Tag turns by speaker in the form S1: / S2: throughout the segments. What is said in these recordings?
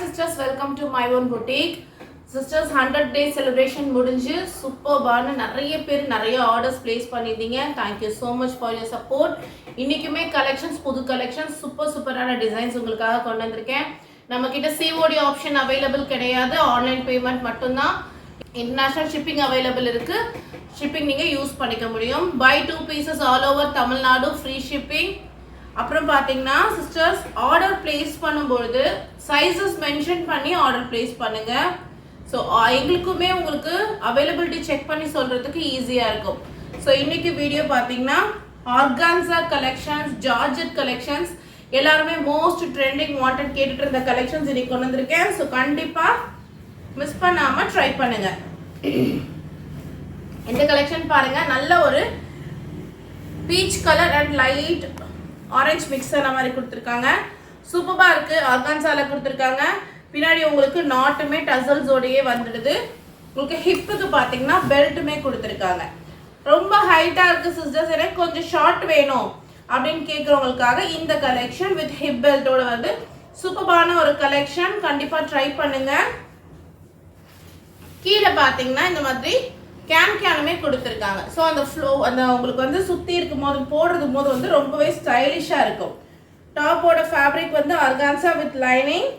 S1: sisters, welcome to my own boutique. Sisters, 100 day celebration முடிஞ்சு சூப்பர்பான நிறைய பேர் நிறைய ஆர்டர்ஸ் பிளேஸ் பண்ணிருந்தீங்க. Thank you so much for your support. இன்னைக்குமே கலெக்ஷன்ஸ் புது கலெக்ஷன்ஸ் சூப்பரான டிசைன்ஸ் உங்களுக்காக கொண்டு வந்திருக்கேன். நம்ம கிட்ட COD ஆப்ஷன் அவைலபிள் கிடையாது, ஆன்லைன் பேமெண்ட் மட்டும்தான். இன்டர்நேஷனல் ஷிப்பிங் அவைலபிள் இருக்கு. ஷிப்பிங் நீங்க யூஸ் பண்ணிக்க முடியும். buy 2 pieces all over Tamil Nadu free shipping. அப்புறம் பாத்தீங்கன்னா சிஸ்டர்ஸ் ஆர்டர் பிளேஸ் பண்ணும்போது சைஸஸ் மென்ஷன் பண்ணி ஆர்டர் பிளேஸ் பண்ணுங்க. ஸோ எங்களுக்குமே உங்களுக்கு அவைலபிலிட்டி செக் பண்ணி சொல்றதுக்கு ஈஸியா இருக்கும். ஸோ இன்னைக்கு வீடியோ பாத்தீங்கன்னா ஆர்கான்சா கலெக்ஷன்ஸ், ஜார்ஜெட் கலெக்ஷன்ஸ், எல்லாருமே மோஸ்ட் ட்ரெண்டிங் வாண்டட் கேட்டுட்டு இருந்த கலெக்ஷன்ஸ் இன்னைக்கு கொண்டு வந்திருக்கேன். ஸோ கண்டிப்பா மிஸ் பண்ணாம ட்ரை பண்ணுங்க. இந்த கலெக்ஷன் பாருங்க, நல்ல ஒரு peach colour and light orange mixer மாதிரி கொடுத்துருக்காங்க. சூப்பரா இருக்கு. ஆர்கான்சால கொடுத்துருக்காங்க. பின்னாடி உங்களுக்கு நாட்டுமே டசல்ஸோடையே வந்துடுது. உங்களுக்கு ஹிப்புக்கு பார்த்தீங்கன்னா பெல்ட்டுமே கொடுத்துருக்காங்க. ரொம்ப ஹைட்டா இருக்கு சிஸ்டர்ஸ், எனக்கு கொஞ்சம் ஷார்ட் வேணும் அப்படின்னு கேட்குறவங்களுக்காக இந்த கலெக்ஷன் வித் ஹிப் பெல்ட்டோட வந்து சூப்பரான ஒரு கலெக்ஷன். கண்டிப்பா ட்ரை பண்ணுங்க. கீழே பார்த்தீங்கன்னா இந்த மாதிரி கேனுமே கொடுத்துருக்காங்க. ஸோ அந்த ஃப்ளோ அந்த உங்களுக்கு வந்து சுற்றி இருக்கும் போது போடுறது போது வந்து ரொம்பவே ஸ்டைலிஷாக இருக்கும். டாப்போட ஃபேப்ரிக் வந்து ஆர்கான்சா வித் லைனிங்.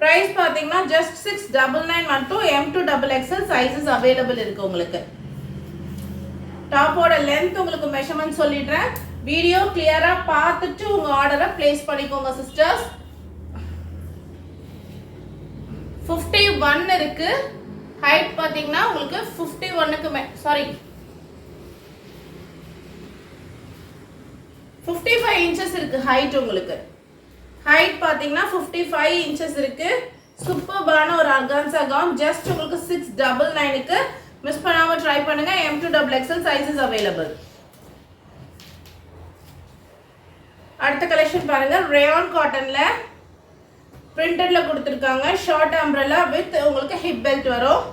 S1: ப்ரைஸ் பார்த்தீங்கன்னா ஜஸ்ட் 699 மட்டும். M2XXL சைஸஸ் அவைலபிள் இருக்கு உங்களுக்கு. டாப்போட லென்த் உங்களுக்கு மெஷர்மெண்ட் சொல்லிடுறேன். வீடியோ கிளியரா பார்த்துட்டு உங்க ஆர்டரை பிளேஸ் பண்ணிக்கோங்க சிஸ்டர்ஸ். 51 இருக்கு. ஹைட் பாத்தீங்கன்னா உங்களுக்கு 51க்கு சாரி 55 இன்ச்சஸ் இருக்கு ஹைட் உங்களுக்கு. ஹைட் பாத்தீங்கன்னா 55 இன்ச்சஸ் இருக்கு. சூப்பர்பான ஒரு ஆர்கான்சா கவுன். ஜஸ்ட் உங்களுக்கு 699க்கு. மிஸ் பண்ணாம ட்ரை பண்ணுங்க. M2XXL sizes available. அடுத்த கலெக்ஷன் பாருங்க, ரேயான் காட்டன்ல பிரிண்டட்ல கொடுத்துருக்காங்க. ஷார்ட் அம்ப்ரெல்லா வித் உங்களுக்கு ஹிப் பெல்ட் வரும்.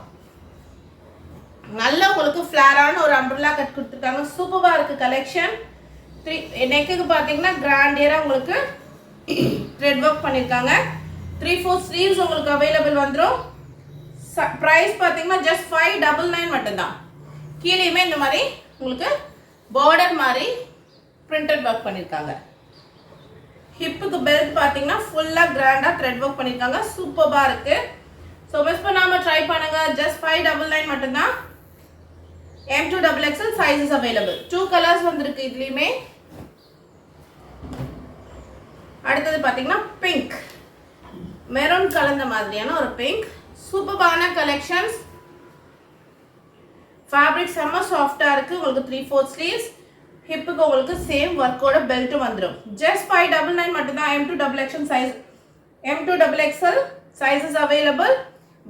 S1: நல்ல உங்களுக்கு ஃபிளாரான ஒரு அம்ப்ரெல்லா கட் கொடுத்துருக்காங்க. சூப்பரா இருக்கு கலெக்ஷன். நெக்குக்கு பார்த்தீங்கன்னா கிராண்டியரா உங்களுக்கு த்ரெட் ஒர்க் பண்ணிருக்காங்க. 3/4 ஸ்லீவ்ஸ் உங்களுக்கு அவைலபிள் வந்துடும். ப்ரைஸ் பார்த்தீங்கன்னா ஜஸ்ட் 599 மட்டும்தான். கீழேயுமே இந்த மாதிரி உங்களுக்கு பார்டர் மாதிரி பிரிண்டட் ஒர்க் பண்ணிருக்காங்க. ஹிப்புக்கு பெல்ட் பார்த்தீங்கன்னா ஃபுல்லாக கிராண்டாக த்ரெட் ஒர்க் பண்ணியிருக்காங்க. சூப்பராக இருக்கு. ஸோ மிஸ் பண்ணாமல் ட்ரை பண்ணுங்க. ஜஸ்ட் 599 மட்டும்தான். M2XXL sizes available. 2 கலர்ஸ் வந்திருக்கு இதுலேயுமே. அடுத்தது பார்த்தீங்கன்னா பிங்க், மெரூன் கலந்த மாதிரியான ஒரு பிங்க். சூப்பரான கலெக்ஷன்ஸ். ஃபேப்ரிக் செம்ம சாஃப்டாக இருக்கு. உங்களுக்கு 3/4 ஸ்லீவ்ஸ். ஹிப்புக்கு உங்களுக்கு சேம் ஒர்க்கோட பெல்ட்டும் வந்துடும். ஜஸ்ட் 599 மட்டும்தான். M2XXL sizes available.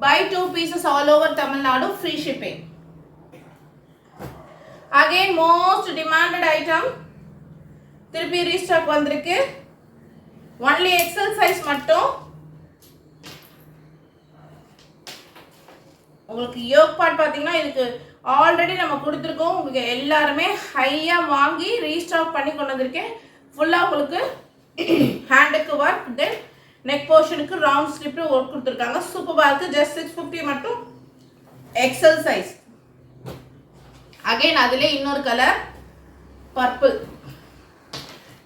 S1: buy 2 pieces all over Tamil Nadu free shipping. Again most demanded item திருப்பி ரீஸ்டாக் வந்திருக்கு. ஒன்லி XL சைஸ் மட்டும். உங்களுக்கு யோக் பார்ட் பார்த்தீங்கன்னா இதுக்கு ஆல்ரெடி நம்ம கொடுத்துருக்கோம். உங்களுக்கு எல்லாருமே ஹையாக வாங்கி ரீஸ்டாக் பண்ணி கொண்டு வந்திருக்கேன். ஃபுல்லாக உங்களுக்கு ஹேண்டுக்கு ஒர்க், தென் நெக் போர்ஷனுக்கு ரவுண்ட் ஸ்லிப்ல ஒர்க் கொடுத்துருக்காங்க. சூப்பராக இருக்குது. ஜஸ்ட் 650 மட்டும். XL size. அகைன் அதிலே இன்னொரு கலர் பர்பிள்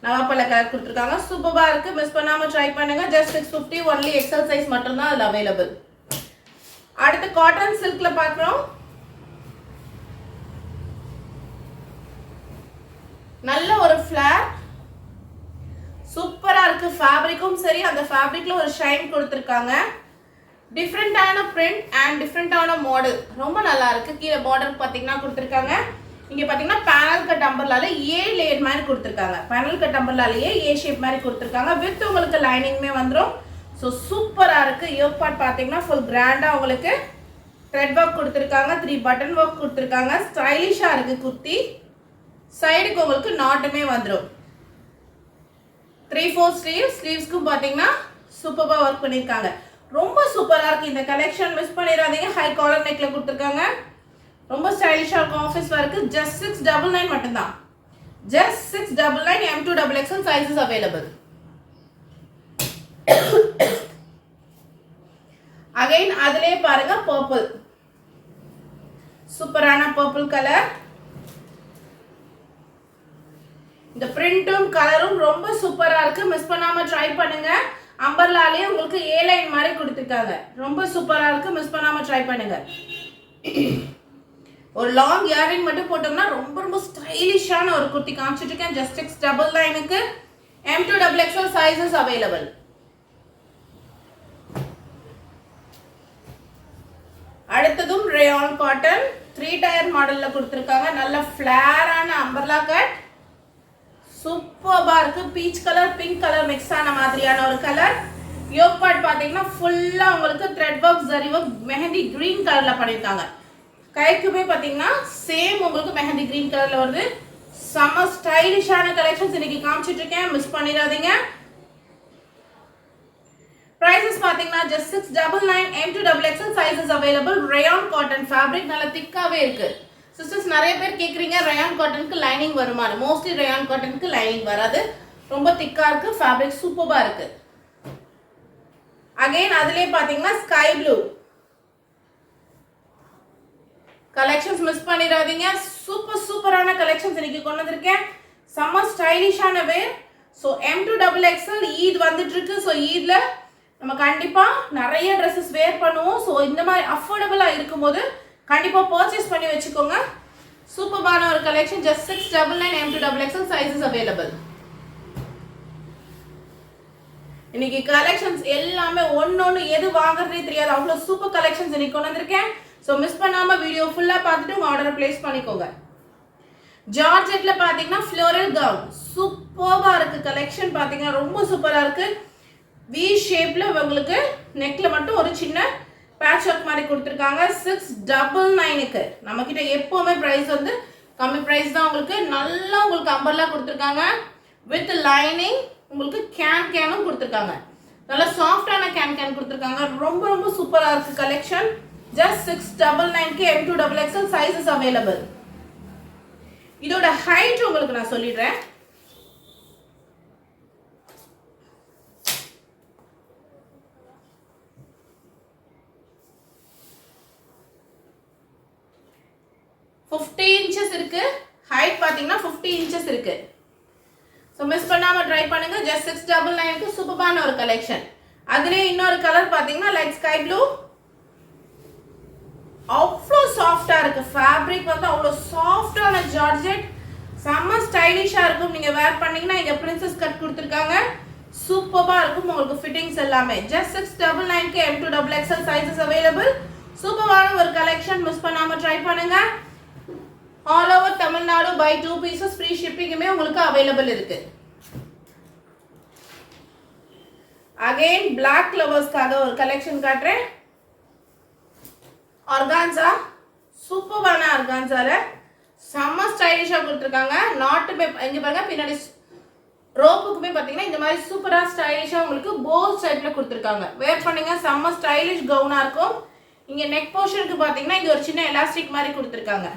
S1: நவாப்பழ கலர் கொடுத்துருக்காங்க. சூப்பராக இருக்குது. மிஸ் பண்ணாமல் ட்ரை பண்ணுங்க. ஜஸ்ட் 650. ஒன்லி XL சைஸ் மட்டும்தான் அதில் அவைலபிள். அடுத்து காட்டன் சில்க்ல பார்க்குறோம். நல்ல ஒரு ஃபிளார். சூப்பரா இருக்கு. ஃபேப்ரிக்கும் சரி, அந்த ஃபேப்ரிக்ல ஒரு ஷைன் கொடுத்துருக்காங்க. டிஃப்ரெண்டான பிரிண்ட் அண்ட் டிஃப்ரெண்டான மாடல். ரொம்ப நல்லா இருக்கு. கீழே பார்டர் பார்த்தீங்கன்னா கொடுத்துருக்காங்க. இங்க பார்த்தீங்கன்னா பேனல் கட் அம்பர்லால ஏ லேயர் மாதிரி கொடுத்துருக்காங்க. பேனல் கட் அம்பர்லாலேயே ஏ ஷேப் மாதிரி கொடுத்துருக்காங்க. வித் உங்களுக்கு லைனிங்குமே வந்துடும். ஸோ சூப்பரா இருக்கு. யோக் பார்ட் பார்த்தீங்கன்னா ஃபுல் கிராண்டா உங்களுக்கு த்ரெட் ஒர்க் கொடுத்துருக்காங்க. 3 பட்டன் ஒர்க் கொடுத்துருக்காங்க. ஸ்டைலிஷா இருக்கு குர்த்தி. சைடுக்கு உங்களுக்கு நாட்டுமே வந்துடும். 3/4 ஸ்லீவ்ஸ்க்கும் பார்த்தீங்கன்னா சூப்பராக ஒர்க் பண்ணியிருக்காங்க. ரொம்ப சூப்பராக இருக்கு இந்த கலெக்ஷன். மிஸ் பண்ணிடாதீங்க. ஹை காலர் நெக்ல கொடுத்துருக்காங்க. ரொம்ப ஸ்டைலிஷாக இருக்கும். Office work. ஜஸ்ட் 699 மட்டும்தான். Just 699. M2XXL sizes available. Again அதிலே பாருங்க பர்பிள், சூப்பரான பர்பிள் கலர். இந்த பிரிண்டும் கலரும் ரொம்ப சூப்பரா இருக்கு, மிஸ் பண்ணாம ட்ரை பண்ணுங்க. அம்பர்லாலே உங்களுக்கு ஏ லைன் மாதிரி கொடுத்துருக்காங்க, ரொம்ப சூப்பரா இருக்கு, மிஸ் பண்ணாம ட்ரை பண்ணுங்க. ஒரு லாங் இயரிங் மட்டும் போட்டோம்னா ரொம்ப ரொம்ப ஸ்டைலிஷான ஒரு குர்த்தி காமிச்சிட்டு இருக்கேன். ஜஸ்ட் 699க்கு M2XXL சைஸஸ் அவைலபிள். அடுத்ததும் ரேயான் காட்டன் 3 டயர் மாடல்ல கொடுத்துருக்காங்க. நல்ல ஃபிளேரான அம்பர்லா கட், சூப்பர்பா இருக்கு. Peach colour pink colour mix ஆன மாதிரியான ஒரு கலர். யோக் பார்ட் பாத்தீங்கன்னா ஃபுல்லா உங்களுக்கு thread work, zari work, mehndi green கலர்ல பண்ணிருக்காங்க. கைக்குமே பாத்தீங்கன்னா சேம் உங்களுக்கு மெஹந்தி கிரீன் கலர்ல வருது. செம ஸ்டைலிஷான கலெக்ஷன்ஸ் இன்னைக்கு காமிச்சிட்டு இருக்கேன், மிஸ் பண்ணிடாதீங்க. prices பாத்தீங்கன்னா just 699 M2XXL sizes available. rayon cotton fabric நல்ல திக்காவே இருக்கு. சிஸ்டர்ஸ் நிறைய பேர் கேக்குறீங்க rayon cottonக்கு லைனிங் வருமா? மோஸ்ட்லி rayon cottonக்கு லைனிங் வராது, ரொம்ப திக்கா இருக்கு, ஃபேப்ரிக் சூப்பரா இருக்கு. அகைன் அதிலே பாத்தீங்கன்னா ஸ்கை ப்ளூ கலெக்ஷன்ஸ் மிஸ் பண்ணிடாதீங்க. சூப்பரான கலெக்ஷன்ஸ் இன்னைக்கு கொண்டு வந்திருக்கேன். செம்ம ஸ்டைலிஷான வேர். ஸோ M2XXL ஈத் வந்துட்டு இருக்கு. ஸோ ஈத்ல நம்ம கண்டிப்பா நிறைய ட்ரெஸ்ஸஸ் வேர் பண்ணுவோம். ஸோ இந்த மாதிரி அஃபோர்டபுளா இருக்கும்போது கண்டிப்பா பர்ச்சேஸ் பண்ணி வச்சுக்கோங்க. சூப்பரான ஒரு collection. Just 699 M2XXL sizes available. இன்னைக்கு கலெக்ஷன்ஸ் எல்லாமே ஒன்னொன்னு எது வாங்குறதே தெரியாது, அவ்வளோ சூப்பர் கலெக்ஷன்ஸ் இன்னைக்கு கொண்டு வந்திருக்கேன். ஸோ மிஸ் பண்ணாம வீடியோ ஃபுல்லா பார்த்துட்டு உங்க ஆர்டரை பிளேஸ் பண்ணிக்கோங்க. ஜார்ஜெட்ல பாத்தீங்கன்னா ஃப்ளோரல் கவுன் சூப்பரா இருக்கு. கலெக்ஷன் பாத்தீங்கன்னா ரொம்ப சூப்பரா இருக்கு. வி ஷேப்ல உங்களுக்கு நெக்ல மட்டும் ஒரு சின்ன பேட்ச் ஒர்க் மாதிரி கொடுத்துருக்காங்க. 699க்கு நம்ம கிட்ட எப்பவுமே பிரைஸ் வந்து கம்மி பிரைஸ் தான். உங்களுக்கு நல்லா உங்களுக்கு அம்பர்லா கொடுத்துருக்காங்க வித் லைனிங். உங்களுக்கு கேனும் கொடுத்துருக்காங்க. நல்லா சாஃப்டான கேன் கொடுத்துருக்காங்க. ரொம்ப ரொம்ப சூப்பரா இருக்கு கலெக்ஷன். ஜஸ்ட் 699க்கு M2XXL சைஸஸ் அவைலபிள். இதோட ஹைட் உங்களுக்கு நான் சொல்லிடுறேன். inches இருக்கு. ஹைட் பாத்தீங்கன்னா 50 inches இருக்கு. ஸோ மிஸ் பண்ணாம ட்ரை பண்ணுங்க. ஜஸ்ட் 699க்கு சூப்பரான ஒரு கலெக்ஷன். அதுலேயே இன்னொரு கலர் பாத்தீங்கன்னா லைட் ஸ்கை ப்ளூ. அவ்வளோ சாஃப்டா இருக்கு. ஃபேப்ரிக் வந்து அவ்வளோ சாஃப்டான ஜார்ஜெட், செம்ம ஸ்டைலிஷா இருக்கும். நீங்க வேர் பண்ணீங்கன்னா இங்க பிரின்சஸ் கட் கொடுத்துருக்காங்க. சூப்பரா இருக்கும் உங்களுக்கு ஃபிட்டிங்ஸ் எல்லாமே. ஜஸ்ட் 699க்கு M2XXL சைஸஸ் அவைலபிள். சூப்பரான ஒரு கலெக்ஷன், மிஸ் பண்ணாம ட்ரை பண்ணுங்க. All over Tamil Nadu buy 2 pieces free ஷிப்பிங்குமே உங்களுக்கு அவைலபிள் இருக்கு. அகைன் பிளாக் லவர்ஸ்க்காக ஒரு கலெக்ஷன் காட்டுறேன். ஆர்கான்சா, சூப்பரான ஆர்கான்சால செம்ம ஸ்டைலிஷா கொடுத்துருக்காங்க. நாட்டுமே இங்க பாருங்க, பின்னாடி ரோப்புக்குமே பாத்தீங்கன்னா இந்த மாதிரி சூப்பரா ஸ்டைலிஷா உங்களுக்கு போல் டைப்ல கொடுத்துருக்காங்க. வேர் பண்ணீங்க செம்ம ஸ்டைலிஷ் கவுனா இருக்கும். இங்க நெக் போர்ஷனுக்கு பாத்தீங்கன்னா இங்க ஒரு சின்ன எலாஸ்டிக் மாதிரி கொடுத்துருக்காங்க.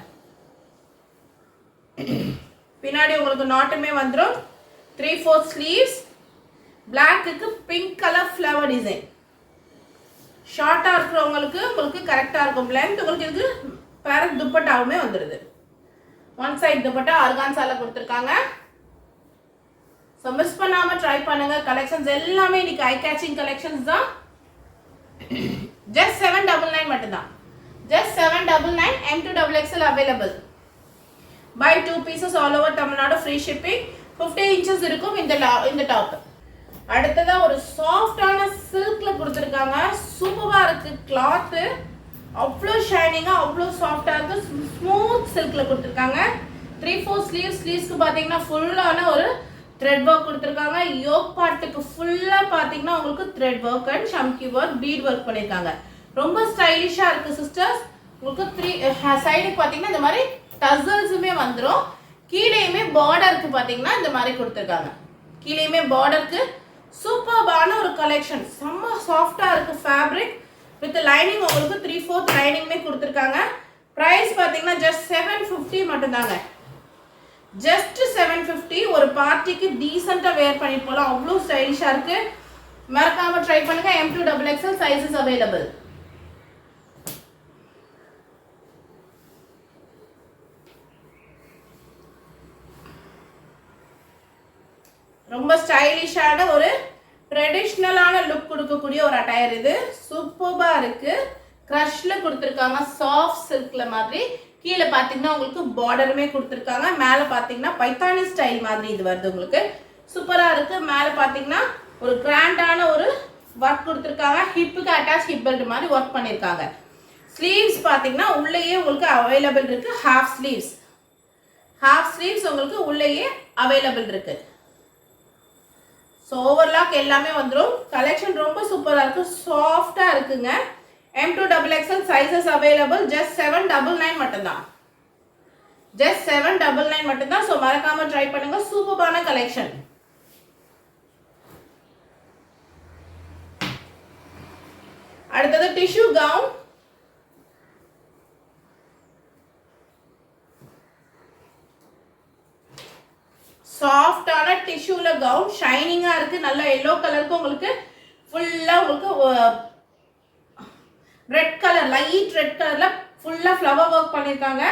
S1: பின்னாடி உங்களுக்கு நாட்டுமே வந்துடும். 3/4 ஸ்லீவ்ஸ். பிளாக்குக்கு பிங்க் கலர் ஃப்ளவர் டிசைன். ஷார்ட்டா இருக்கிறவங்களுக்கு உங்களுக்கு கரெக்டா இருக்கும் லென்த். உங்களுக்கு இதுக்கு பேரட் துப்பட்டாவுமே வந்துடுது. ஒன் சைட் துப்பட்டா ஆர்கான்சால கொடுத்துருக்காங்க. ஸோ மிஸ் பண்ணாம ட்ரை பண்ணுங்க. கலெக்ஷன்ஸ் எல்லாமே இன்னைக்கு ஐ கேச்சிங் கலெக்ஷன்ஸ் தான். ஜஸ்ட் 799 மட்டும்தான். Just 799 M2XXL available. Buy 2 pieces all over Tamil Nadu free shipping. 50 inches இருக்கும் இந்த டாப். அடுத்ததா ஒரு சாஃப்டான சில்க்ல கொடுத்துருக்காங்க. சூப்பரா இருக்கு கிளாத். அவ்வளோ ஷைனிங்கா அவ்வளோ சாஃப்டா இருக்கு. ஸ்மூத் சில்க்ல கொடுத்துருக்காங்க. 3/4 ஸ்லீவ்ஸ்க்கு பாத்தீங்கன்னா ஃபுல்லான ஒரு த்ரெட் ஒர்க் கொடுத்துருக்காங்க. யோக் பார்ட்டுக்கு ஃபுல்லா பாத்தீங்கன்னா உங்களுக்கு thread work and chamki work, bead work பண்ணிருக்காங்க. ரொம்ப ஸ்டைலிஷா இருக்கு சிஸ்டர்ஸ். உங்களுக்கு 3 சைடுக்கு பாத்தீங்கன்னா இந்த மாதிரி டசல்ஸுமே வந்துடும். கீழேயுமே பார்டருக்கு பாத்தீங்கன்னா இந்த மாதிரி கொடுத்துருக்காங்க. கீழேயுமே பார்டருக்கு சூப்பர்பான ஒரு கலெக்ஷன். செம்ம சாஃப்டா இருக்கு ஃபேப்ரிக் வித் லைனிங். உங்களுக்கு 3/4 லைனிங்மே கொடுத்துருக்காங்க. பிரைஸ் பாத்தீங்கன்னா ஜஸ்ட் 750 மட்டும்தாங்க. ஜஸ்ட் 750. ஒரு பார்ட்டிக்கு டீசெண்டா வேர் பண்ணிட்டு போலாம். அவ்வளோ ஸ்டைலிஷா இருக்கு. மறக்காம ட்ரை பண்ணுங்க. M2XXL sizes available. ஸ்டைலிஷான ஒரு ட்ரெடிஷ்னலான லுக் கொடுக்கக்கூடிய ஒரு அட்டையர். இது சூப்பர்பா இருக்கு. க்ரஷ்ல கொடுத்துருக்காங்க, சாஃப்ட் சில்க்ல மாதிரி. கீழே பார்த்தீங்கன்னா உங்களுக்கு பார்டருமே கொடுத்துருக்காங்க. மேலே பார்த்தீங்கன்னா பைத்தானி ஸ்டைல் மாதிரி இது வருது உங்களுக்கு. சூப்பராக இருக்கு. மேலே பார்த்தீங்கன்னா ஒரு கிராண்டான ஒரு ஒர்க் கொடுத்துருக்காங்க. ஹிப்புக்கு அட்டாச் ஹிப் பெல்ட் மாதிரி ஒர்க் பண்ணியிருக்காங்க. ஸ்லீவ்ஸ் பார்த்தீங்கன்னா உள்ளேயே உங்களுக்கு அவைலபிள் இருக்கு. ஹாஃப் ஸ்லீவ்ஸ் உங்களுக்கு உள்ளேயே அவைலபிள் இருக்கு. ஸோ ஓவர்லாக் எல்லாமே வந்துடும். கலெக்ஷன் ரொம்ப சூப்பராக இருக்கு, சாஃப்டாக இருக்குங்க. M2XXL sizes available. ஜஸ்ட் 799 மட்டும்தான். ஜஸ்ட் 799 மட்டும்தான். ஸோ மறக்காம ட்ரை பண்ணுங்க. சூப்பரான கலெக்ஷன். அடுத்தது டிஷ்யூ கவுன். சாஃப்டான டிஷ்யூல கவுன், ஷைனிங்கா இருக்கு. நல்ல எல்லோ கலருக்கு உங்களுக்கு ஃபுல்லா உங்களுக்கு ரெட் கலர், லைட் ரெட் கலர்ல ஃபுல்லா ஃப்ளவர் ஒர்க் பண்ணிருக்காங்க.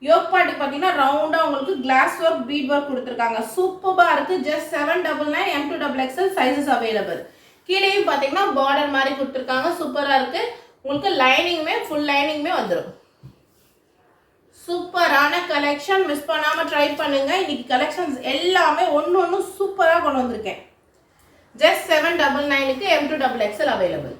S1: யோக் பார்ட்டி பார்த்தீங்கன்னா ரவுண்டா உங்களுக்கு கிளாஸ் ஒர்க், பீட் ஒர்க் கொடுத்துருக்காங்க. சூப்பரா இருக்கு. ஜஸ்ட் 799. M2XXL sizes available. கீழேயும் பார்த்தீங்கன்னா பார்டர் மாதிரி கொடுத்துருக்காங்க. சூப்பரா இருக்கு. உங்களுக்கு லைனிங்குமே ஃபுல் லைனிங்குமே வந்துடும். சூப்பரான கலெக்ஷன், மிஸ் பண்ணாம ட்ரை பண்ணுங்க. இன்னைக்கு கலெக்ஷன்ஸ் எல்லாமே ஒன்று சூப்பராக கொண்டு வந்திருக்கேன். ஜஸ்ட் 799க்கு M2XXL அவைலபிள்.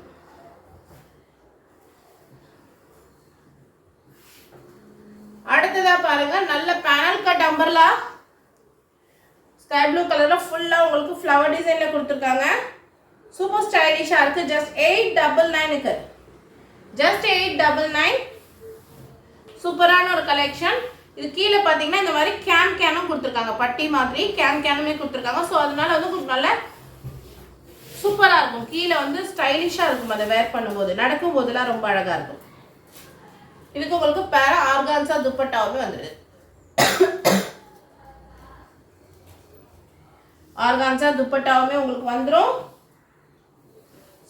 S1: அடுத்ததா பாருங்க, நல்ல panel cut umbrella sky blue கலர்ல ஃபுல்லா உங்களுக்கு ஃப்ளவர் டிசைன்ல கொடுத்துருக்காங்க. சூப்பர் ஸ்டைலிஷா இருக்கு. ஜஸ்ட் 899க்கு. ஜஸ்ட் 899. சூப்பரான ஒரு கலெக்ஷன். இது கீழே பார்த்தீங்கன்னா இந்த மாதிரி கேனும் கொடுத்துருக்காங்க. பட்டி மாதிரி கேனுமே கொடுத்துருக்காங்க. ஸோ அதனால வந்து உங்களுக்கு நல்ல சூப்பராக இருக்கும். கீழே வந்து ஸ்டைலிஷாக இருக்கும். அதை வேர் பண்ணும்போது, நடக்கும் போதெல்லாம் ரொம்ப அழகாக இருக்கும். இதுக்கு உங்களுக்கு பேர ஆர்கான்சா துப்பட்டாவுமே வந்துடுது. ஆர்கான்சா துப்பட்டாவுமே உங்களுக்கு வந்துடும்.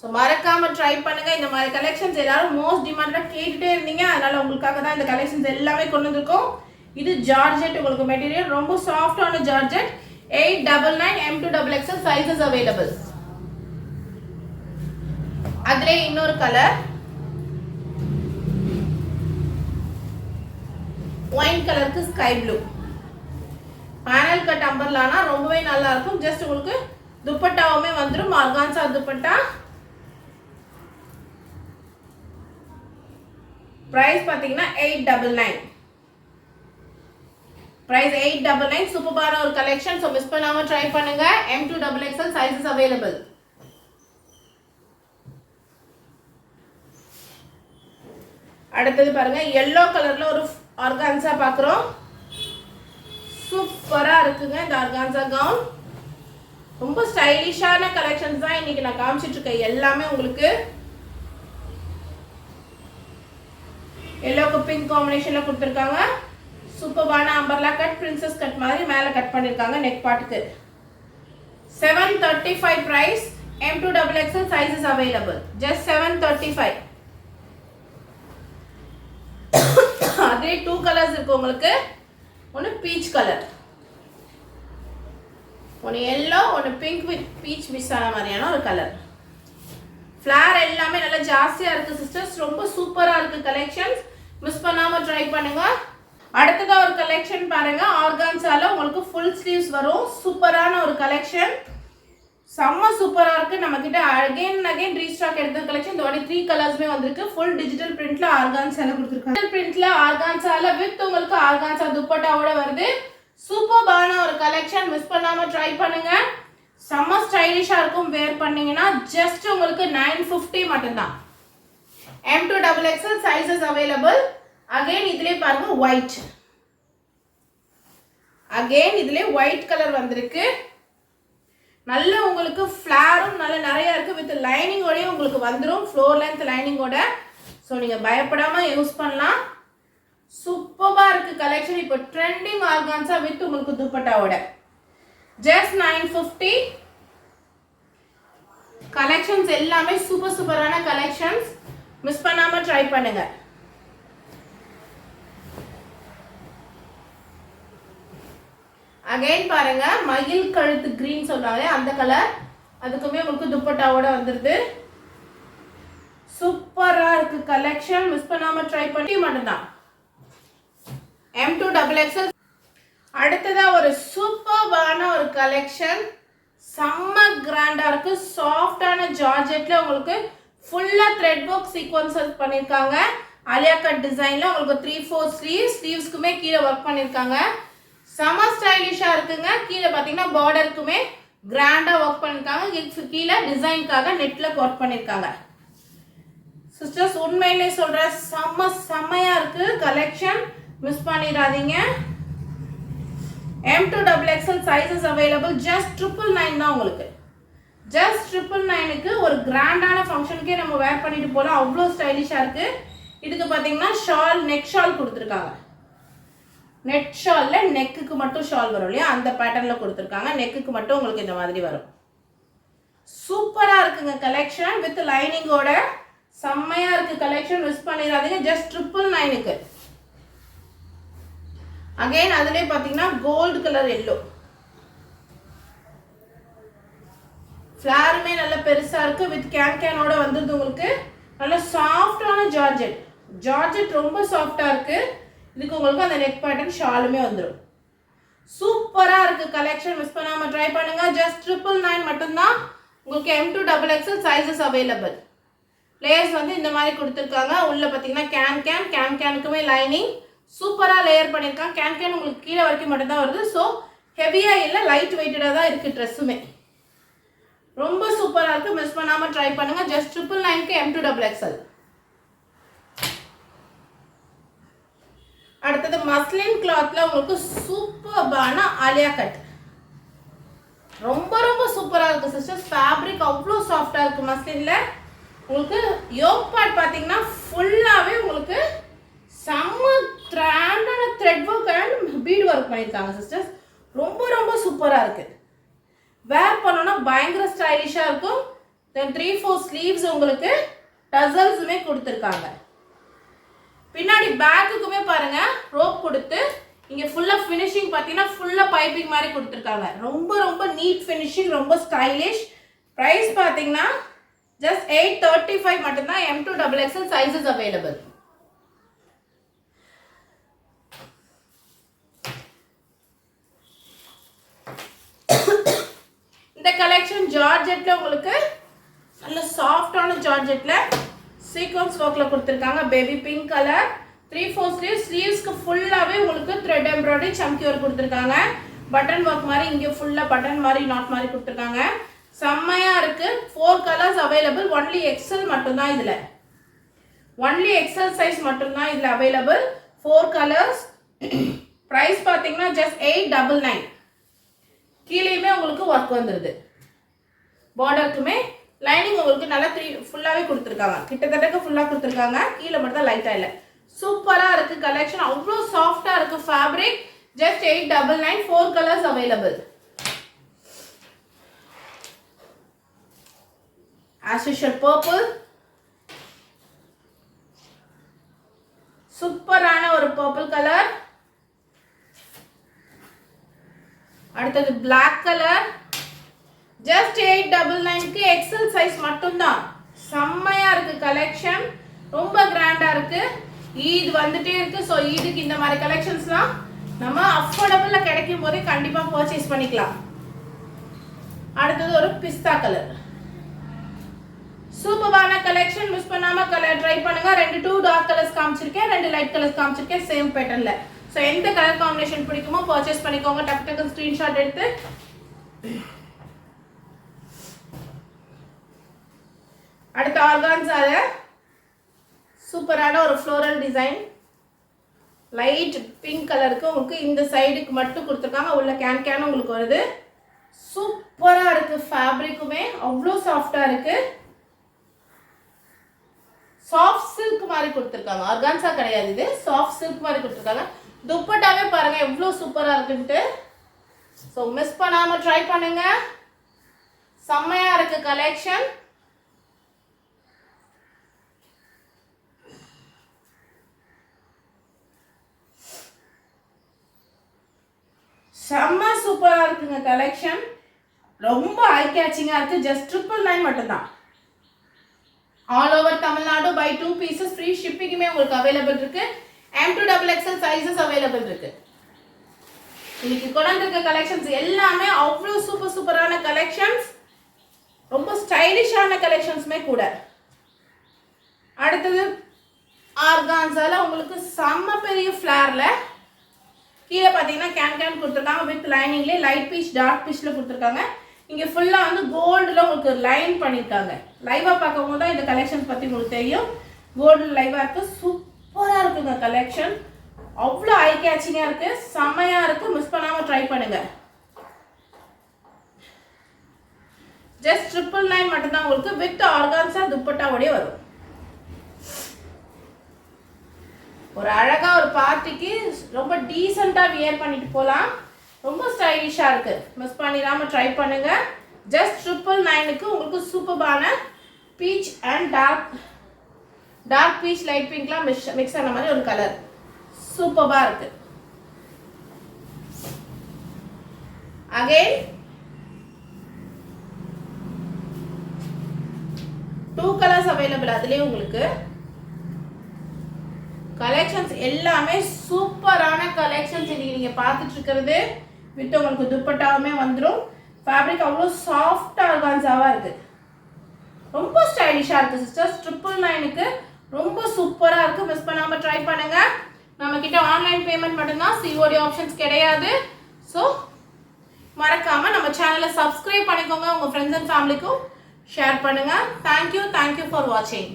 S1: ஸோ மறக்காம ட்ரை பண்ணுங்க. இந்த மாதிரி கலெக்ஷன்ஸ் எல்லாரும் மோஸ்ட் டிமாண்டாக கேட்டுட்டே இருந்தீங்க. அதனால உங்களுக்காக தான் இந்த கலெக்ஷன்ஸ் எல்லாமே கொண்டு வந்திருக்கோம். இது ஜார்ஜெட் உங்களுக்கு மெட்டீரியல், ரொம்ப சாஃப்டான ஜார்ஜெட். 899. M2XXL sizes available. அதிலே இன்னொரு கலர் ஒயின் கலருக்கு ஸ்கை ப்ளூ. பேனல் கட் அம்பர்லானா ரொம்பவே நல்லா இருக்கும். ஜஸ்ட் உங்களுக்கு துப்பட்டாவுமே வந்துடும். ஆர்கான்சா துப்பட்டா. பிரைஸ் பார்த்தீங்கன்னா 899. பிரைஸ் 899. சூப்பரான ஒரு கலெக்ஷன். ஸோ மிஸ் பண்ணாம ட்ரை பண்ணுங்க. M2XXL sizes available. அடுத்தது பாருங்க, எல்லோ கலர்ல ஒரு ஆர்கான்சா பார்க்குறோம். சூப்பரா இருக்குங்க இந்த ஆர்கான்சா கவுன். ரொம்ப ஸ்டைலிஷான கலெக்ஷன்ஸ் தான் இன்னைக்கு நான் காமிச்சிட்டு இருக்கேன். எல்லாமே உங்களுக்கு எல்லோக்கு பிங்க் காம்பினேஷன்ல கொடுத்துருக்காங்க. சூப்பரான அம்பர்லா கட், பிரின்சஸ் கட் மாதிரி மேலே கட் பண்ணிருக்காங்க நெக் பார்ட்டுக்கு. 735 price. M2XXL sizes available. Just 735. அதே 2 கலர்ஸ் இருக்கு உங்களுக்கு. ஒன்று பீச் கலர், ஒன்று எல்லோ, ஒன்று பிங்க் வித் பீச் மிக்ஸ் ஆன மாதிரியான ஒரு கலர். ஃப்ளார் எல்லாமே நல்லா ஜாஸ்தியாக இருக்குது சிஸ்டர்ஸ். ரொம்ப சூப்பராக இருக்குது கலெக்ஷன்ஸ். மிஸ் பண்ணாமல் ட்ரை பண்ணுங்க. அடுத்ததாக ஒரு கலெக்ஷன் பாருங்க. ஆர்கான்சால உங்களுக்கு ஃபுல் ஸ்லீவ்ஸ் வரும். சூப்பரான ஒரு கலெக்ஷன், செம்ம சூப்பராக இருக்குது. நம்மக்கிட்ட அகைன் ரீஸ்டாக் எடுத்த கலெக்ஷன். இந்த வாட்டி 3 கலர்ஸ்மே வந்திருக்கு. ஃபுல் டிஜிட்டல் பிரிண்ட்ல ஆர்கான்சால கொடுத்துருக்காங்க. டிஜிட்டல் பிரிண்ட்ல ஆர்கான்சால வித் உங்களுக்கு ஆர்கான்சா துப்பட்டாவோட வருது. சூப்பரான ஒரு கலெக்ஷன், மிஸ் பண்ணாம ட்ரை பண்ணுங்க. செம்ம ஸ்டைலிஷா இருக்கும். வேர் பண்ணீங்கன்னா ஜஸ்ட் உங்களுக்கு 950 மட்டும்தான். M2XXL sizes available. அகைன் இதுலயே பாருங்க ஒயிட். அகைன் இதுலயே ஒயிட் கலர் வந்திருக்கு. நல்ல உங்களுக்கு ஃப்ளாரும் நல்ல நிறைய இருக்கு. வித் லைனிங்கோடய உங்களுக்கு வந்துடும். Floor length லைனிங்கோட. ஸோ நீங்க பயப்படாம யூஸ் பண்ணலாம். சூப்பரா இருக்கு கலெக்ஷன். இப்போ ட்ரெண்டிங் ஆர்கான்சா வித் உங்களுக்கு துப்பட்டாவோட. ஜஸ்ட் 950. கலெக்ஷன்ஸ் எல்லாமே சூப்பரான கலெக்ஷன்ஸ். மிஸ் பண்ணாம ட்ரை பண்ணுங்க. அகைன் பாருங்க, மயில் கழுத்து கிரீன் சொல்றாங்க அந்த கலர். அதுக்குமே உங்களுக்கு துப்பட்டாவோட வந்துருது. சூப்பரா இருக்கு கலெக்ஷன், மிஸ் பண்ணாம ட்ரை பண்ணி மட்டும்தான். M2XXL. அடுத்ததா ஒரு சூப்பர்பான ஒரு கலெக்ஷன், செம்ம கிராண்டா இருக்கு. சாஃப்டான ஜார்ஜெட்ல உங்களுக்கு ஃபுல்லா த்ரெட் ஒர்க் சீக்வன்சஸ் பண்ணிருக்காங்க. ஆலியா கட் டிசைன்ல உங்களுக்கு 3/4 ஸ்லீவ்ஸ்க்குமே கீழே ஒர்க் பண்ணிருக்காங்க. செம்ம ஸ்டைலிஷா இருக்குங்க. கீழே பாத்தீங்கன்னா பார்டருக்குமே கிராண்டா ஒர்க் பண்ணிருக்காங்க. கீழே டிசைனுக்காக நெட்ல ஒர்க் பண்ணிருக்காங்க. சிஸ்டர்ஸ் உண்மையிலே சொல்றேன், செம்மையா இருக்கு கலெக்ஷன், மிஸ் பண்ணிடாதீங்க. M2XXL sizes available. ஜஸ்ட் 999 தான் உங்களுக்கு. ஜஸ்ட் 999க்கு ஒரு கிராண்டான ஃபங்க்ஷனுக்கே நம்ம வேர் பண்ணிட்டு போகலாம். அவ்வளோ ஸ்டைலிஷா இருக்கு. இதுக்கு பார்த்தீங்கன்னா ஷால், நெக் ஷால் கொடுத்துருக்காங்க. நெட் ஷால்ல நெக்குக்கு மட்டும் ஷால் வரும் இல்லையா, அந்த பேட்டர்ன்ல கொடுத்துருக்காங்க. நெக்குக்கு மட்டும் உங்களுக்கு இந்த மாதிரி வரும். சூப்பரா இருக்குங்க கலெக்ஷன் வித் லைனிங்கோட. செம்மையா இருக்கு கலெக்ஷன், மிஸ் பண்ணிடாதீங்க. ஜஸ்ட் 999க்கு. அகைன் அதுலேயே பார்த்தீங்கன்னா கோல்டு கலர் எல்லோ, ஃப்ளாருமே நல்ல பெருசா இருக்கு. வித் கேனோட வந்துருது உங்களுக்கு. நல்ல சாஃப்டான ஜார்ஜெட். ஜார்ஜெட் ரொம்ப சாஃப்டா இருக்கு. இதுக்கு உங்களுக்கு அந்த நெக் பேட்டர்ன் ஷாலுமே வந்துடும். சூப்பரா இருக்கு கலெக்ஷன், மிஸ் பண்ணாம ட்ரை பண்ணுங்க. ஜஸ்ட் 999 மட்டும்தான். உங்களுக்கு M2XXL சைஸஸ் அவைலபிள். லேயர்ஸ் வந்து இந்த மாதிரி கொடுத்துருக்காங்க. உள்ள பார்த்தீங்கன்னா கேனுக்குமே லைனிங் சூப்பரா லேயர் பண்ணியிருக்காங்க. கேன் உங்களுக்கு கீழே வரைக்கும் மட்டும்தான் வருது. ஸோ ஹெவியா இல்லை, லைட் வெயிட்டடாக தான் இருக்கு ட்ரெஸ்ஸுமே. ரொம்ப சூப்பரா இருக்கு, மிஸ் பண்ணாம ட்ரை பண்ணுங்க. ஜஸ்ட் 999க்கு M2XXL. அடுத்தது மஸ்லின் கிளாத்ல உங்களுக்கு சூப்பர்பான ஆலியா கட். ரொம்ப ரொம்ப சூப்பரா இருக்கு சிஸ்டர்ஸ். ஃபேப்ரிக் அவ்வளோ சாஃப்டா இருக்கு மஸ்லின்ல. உங்களுக்கு யோக் பார்ட் பார்த்தீங்கன்னா ஃபுல்லாவே உங்களுக்கு செம்ம கிராண்டான thread work and beat work பண்ணியிருக்காங்க சிஸ்டர்ஸ். ரொம்ப ரொம்ப சூப்பரா இருக்கு. வேர் பண்ணோன்னா பயங்கர ஸ்டைலிஷா இருக்கும். தென் 3/4 ஸ்லீவ்ஸ் உங்களுக்கு டசல்ஸுமே கொடுத்துருக்காங்க. பின்னாடி பேக்குக்குமே பாருங்க ரோப் கொடுத்து இங்க ஃபுல்லா ஃபினிஷிங் பார்த்தீங்கன்னா ஃபுல்லா பைப்பிங் மாதிரி கொடுத்துருக்காங்க. ரொம்ப ரொம்ப நீட் ஃபினிஷிங், ரொம்ப ஸ்டைலிஷ். ப்ரைஸ் பார்த்தீங்கன்னா ஜஸ்ட் 835 மட்டும்தான். M2XXL sizes available. இந்த கலெக்ஷன் ஜார்ஜெட்ல உங்களுக்கு நல்ல சாஃப்டான ஜார்ஜெட்ல சீக்வன்ஸ் ஒர்க்ல கொடுத்துருக்காங்க. பேபி பிங்க் கலர் 3/4 ஸ்லீவ்ஸ்க்கு ஃபுல்லாவே உங்களுக்கு த்ரெட் எம்ப்ராய்டரி சம்கி ஒர்க் கொடுத்துருக்காங்க. பட்டன் ஒர்க் மாதிரி இங்கே ஃபுல்லா பட்டன் மாதிரி நாட் மாதிரி கொடுத்துருக்காங்க. செம்மையா இருக்கு. 4 கலர்ஸ் அவைலபிள். ஒன்லி XL மட்டும்தான் இதுல. ஒன்லி XL சைஸ் மட்டும்தான் இதுல அவைலபிள். 4 கலர்ஸ். பிரைஸ் பார்த்தீங்கன்னா ஜஸ்ட் 899. கீழேயுமே உங்களுக்கு ஒர்க் வந்துருது. பார்டருக்குமே லைனிங் உங்களுக்கு நல்லா ஃபுல்லாவே கொடுத்துருக்காங்க. கிட்டத்தட்ட ஃபுல்லா கொடுத்துருக்காங்க. கீழே மட்டும் தான் லைட்டா இல்லை. சூப்பரா இருக்கு கலெக்ஷன், அவ்வளோ சாஃப்டா இருக்கு fabric. Just 899. 4 colours available. as usual purple. சூப்பரான ஒரு purple கலர். அடுத்தது black கலர். ஜஸ்ட் 899க்கு XL சைஸ் மட்டும்தான். செம்மையா இருக்கு கலெக்ஷன், ரொம்ப கிராண்டா இருக்கு. ஈத் வந்துட்டே இருக்கு. ஸோ ஈதுக்கு இந்த மாதிரி கலெக்ஷன்ஸ்லாம் நம்ம அஃபோர்டபுள்ல கிடைக்கும் போதே கண்டிப்பா பர்ச்சேஸ் பண்ணிக்கலாம். அடுத்தது ஒரு பிஸ்தா கலர். சூப்பரான கலெக்ஷன், மிஸ் பண்ணாம கலர் ட்ரை பண்ணுங்க. 2 டார்க் கலர்ஸ் காமிச்சிருக்கேன், 2 லைட் கலர்ஸ் காமிச்சிருக்கேன் சேம் பேட்டர்ன்ல. ஸோ எந்த கலர் காம்பினேஷன் பிடிக்குமோ பர்ச்சேஸ் பண்ணிக்கோங்க. டக்கு டக்கு ஸ்கிரீன்ஷாட் எடுத்து. அடுத்த ஆர்கான்ஸால சூப்பரான ஒரு ஃப்ளோரல் டிசைன். லைட் பிங்க் கலருக்கு உங்களுக்கு இந்த சைடுக்கு மட்டும் கொடுத்துருக்காங்க. உள்ள கேன் உங்களுக்கு வருது. சூப்பரா இருக்கு. ஃபேப்ரிக்குமே அவ்வளோ சாஃப்டா இருக்கு. சாஃப்ட் சில்க் மாதிரி கொடுத்துருக்காங்க. ஆர்கான்ஸா கிடையாது, இது சாஃப்ட் சில்க் மாதிரி கொடுத்துருக்காங்க. துப்பட்டாவே பாருங்க எவ்வளோ சூப்பரா இருக்குன்ட்டு. ஸோ மிஸ் பண்ணாம ட்ரை பண்ணுங்க. செம்மையா இருக்கு கலெக்ஷன். செம்ம சூப்பரா இருக்குங்க கலெக்ஷன். ரொம்ப ஐ கேச்சிங்காக இருக்குது. ஜஸ்ட் 999 மட்டும்தான். All over Tamil Nadu buy 2 pieces free ஷிப்பிங்குமே உங்களுக்கு அவைலபிள் இருக்கு. M2XXL சைஸஸ் அவைலபிள் இருக்கு. இன்னைக்கு கொண்டு இருக்க கலெக்ஷன்ஸ் எல்லாமே அவ்வளோ சூப்பரான கலெக்ஷன்ஸ், ரொம்ப ஸ்டைலிஷான கலெக்ஷன்ஸுமே கூட. அடுத்தது ஆர்கான்ஸால உங்களுக்கு செம்ம பெரிய ஃப்ளாரில் கீழே பார்த்தீங்கன்னா கேன் கொடுத்துருக்காங்க. வித் லைனிங்லேயே லைட் பீச் டார்க் பீச்சில் கொடுத்துருக்காங்க. இங்கே ஃபுல்லாக வந்து கோல்டில் உங்களுக்கு லைன் பண்ணியிருக்காங்க. லைவாக பார்க்கும்போது தான் இந்த கலெக்ஷன்ஸ் பற்றி உங்களுக்கு தெரியும். கோல்டில் லைவாக இருக்குது. சூப்பராக இருக்குங்க கலெக்ஷன். அவ்வளோ ஐ கேச்சிங்காக இருக்குது, செம்மையாக இருக்குது. மிஸ் பண்ணாமல் ட்ரை பண்ணுங்கள். ஜஸ்ட் 999 மட்டும்தான் உங்களுக்கு. வித் ஆர்கான்ஸா துப்பட்டாவோடய வரும். ஒரு அழகாக ஒரு பார்ட்டிக்கு ரொம்ப டீசெண்டாக வியர் பண்ணிட்டு போகலாம். ரொம்ப ஸ்டைலிஷாக இருக்குது. மிஸ் பண்ணிடாமல் ட்ரை பண்ணுங்கள். ஜஸ்ட் 999க்கு உங்களுக்கு சூப்பரான peach and dark peach light பிங்க்லாம் மிக்ஸ் ஆன மாதிரி ஒரு கலர் சூப்பராக இருக்குது. Again 2 colours available. அதுலேயே உங்களுக்கு கலெக்ஷன்ஸ் எல்லாமே சூப்பரான கலெக்ஷன்ஸ் இன்னைக்கு நீங்கள் பார்த்துட்டு இருக்கிறது. வித் உங்களுக்கு துப்பட்டாவுமே வந்துடும். ஃபேப்ரிக் அவ்வளோ சாஃப்டாக ஆர்கான்ஸாவாக இருக்குது. ரொம்ப ஸ்டைலிஷாக இருக்குது சிஸ்டர்ஸ். 999க்கு ரொம்ப சூப்பராக இருக்குது. மிஸ் பண்ணாமல் ட்ரை பண்ணுங்கள். நம்மக்கிட்ட ஆன்லைன் பேமெண்ட் மட்டும்தான், சிஓடி ஆப்ஷன்ஸ் கிடையாது. ஸோ மறக்காமல் நம்ம சேனலை சப்ஸ்கிரைப் பண்ணிக்கோங்க. உங்கள் ஃப்ரெண்ட்ஸ் அண்ட் ஃபேமிலிக்கும் ஷேர் பண்ணுங்கள். தேங்க்யூ ஃபார் வாட்சிங்.